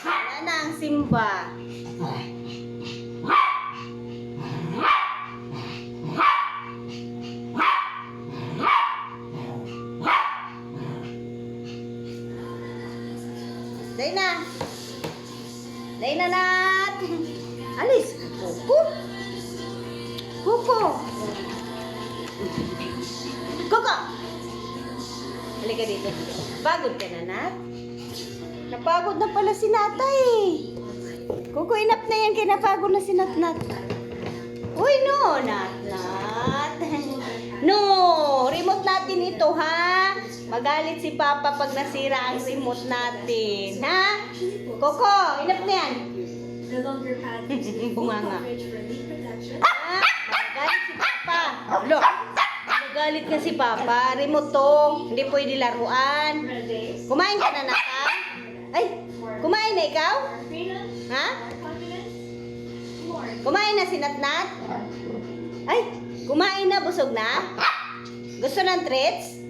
Wala na ang Simba. Dayna. Dayna nat. Alis. Kuko. Kuko. Kuko. Halika dito. Pagod ka na, Nat? Napagod na pala si Natay. Kuko, inap na yan. Kinapagod na si Nat-Nat. Uy, no. Nat-Nat. No. Remote natin ito, ha? Magalit si Papa pag nasira ang remote natin. Ha? Kuko, inap na yan. Bunganga. Ha? Magalit si Papa. Lo. Magalit nga si Papa. Remote to. Hindi pwede laruan. Kumain ka na, Nata? Ay, kumain na ikaw? Ha? Kumain na si Nat-Nat? Ay, kumain na. Busog na? Gusto ng treats?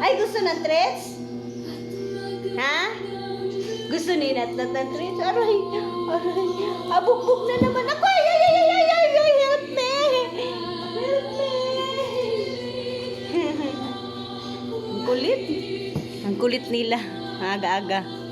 Ay, gusto ng treats? Ha? Gusto ni Nat-Nat ng treats? Aray, aray. Abog-bog na naman ako. Ay, ay, ay, ay, ay, ay, help me. Help me. Ang kulit. Ang kulit nila. Aga-aga.